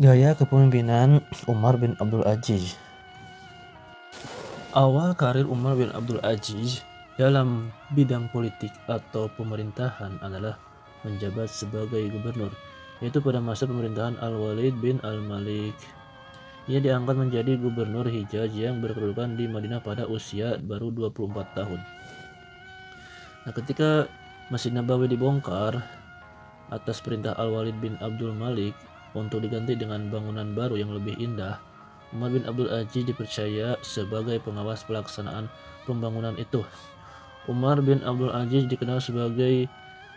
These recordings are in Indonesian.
Gaya kepemimpinan Umar bin Abdul Aziz. Awal karir Umar bin Abdul Aziz dalam bidang politik atau pemerintahan adalah menjabat sebagai gubernur, yaitu pada masa pemerintahan Al-Walid bin Al-Malik. Ia diangkat menjadi gubernur Hijaz yang berkedudukan di Madinah pada usia baru 24 tahun. Nah, ketika Masjid Nabawi dibongkar atas perintah Al-Walid bin Abdul Malik untuk diganti dengan bangunan baru yang lebih indah, Umar bin Abdul Aziz dipercaya sebagai pengawas pelaksanaan pembangunan itu. Umar bin Abdul Aziz dikenal sebagai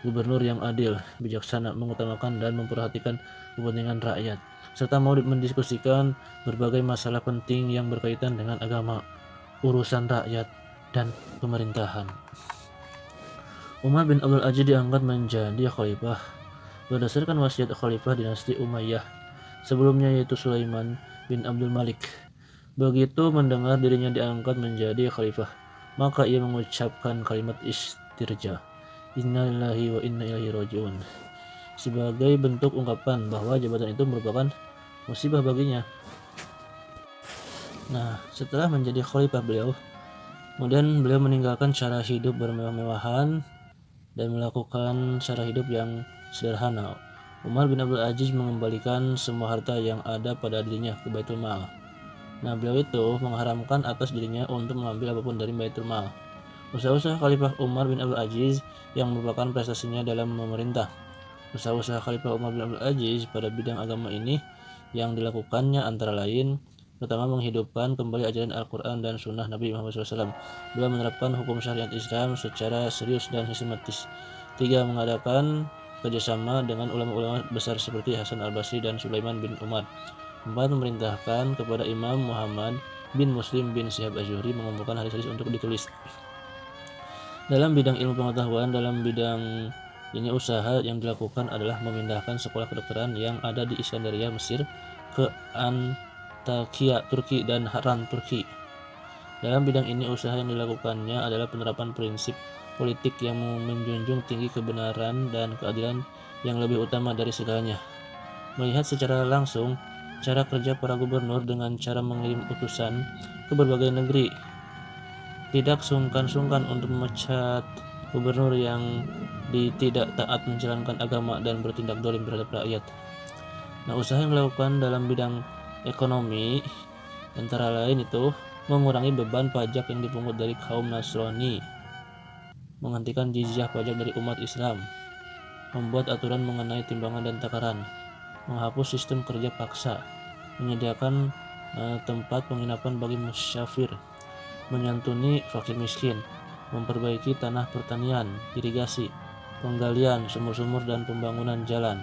gubernur yang adil, bijaksana, mengutamakan dan memperhatikan kepentingan rakyat, serta mau mendiskusikan berbagai masalah penting yang berkaitan dengan agama, urusan rakyat, dan pemerintahan. Umar bin Abdul Aziz diangkat menjadi khalifah berdasarkan wasiat khalifah dinasti Umayyah sebelumnya, yaitu Sulaiman bin Abdul Malik. Begitu mendengar dirinya diangkat menjadi khalifah, maka ia mengucapkan kalimat istirja, Inna lillahi wa inna ilaihi raji'un, sebagai bentuk ungkapan bahwa jabatan itu merupakan musibah baginya. Nah, setelah menjadi khalifah kemudian beliau meninggalkan cara hidup bermewah-mewahan dan melakukan cara hidup yang sederhana. Umar bin Abdul Aziz mengembalikan semua harta yang ada pada dirinya ke Baitul Mal. Nah, beliau itu mengharamkan atas dirinya untuk mengambil apapun dari Baitul Mal. Usaha-usaha Khalifah Umar bin Abdul Aziz yang merupakan prestasinya dalam memerintah. Usaha-usaha Khalifah Umar bin Abdul Aziz pada bidang agama ini yang dilakukannya antara lain: pertama, menghidupkan kembali ajaran Al-Quran dan Sunnah Nabi Muhammad SAW. Dua, menerapkan hukum syariat Islam secara serius dan sistematis. Tiga, mengadakan kerjasama dengan ulama-ulama besar seperti Hasan al-Basri dan Sulaiman bin Umar. Empat, memerintahkan kepada Imam Muhammad bin Muslim bin Syihab Az-Zuhri mengumpulkan hadis-hadis untuk ditulis. Dalam bidang ilmu pengetahuan, dalam bidang ini usaha yang dilakukan adalah memindahkan sekolah kedokteran yang ada di Iskandaria, Mesir, ke Antakya, Turki, dan Haran, Turki. Dalam bidang ini usaha yang dilakukannya adalah penerapan prinsip politik yang menjunjung tinggi kebenaran dan keadilan yang lebih utama dari segalanya. Melihat secara langsung cara kerja para gubernur dengan cara mengirim utusan ke berbagai negeri, tidak sungkan-sungkan untuk memecat gubernur yang tidak taat menjalankan agama dan bertindak dolim terhadap rakyat. Nah, usaha yang dilakukan dalam bidang ekonomi antara lain itu mengurangi beban pajak yang dipungut dari kaum Nasrani, menghentikan jizyah pajak dari umat Islam, membuat aturan mengenai timbangan dan takaran, menghapus sistem kerja paksa, menyediakan tempat penginapan bagi musyafir, menyantuni fakir miskin, memperbaiki tanah pertanian, irigasi, penggalian sumur-sumur dan pembangunan jalan.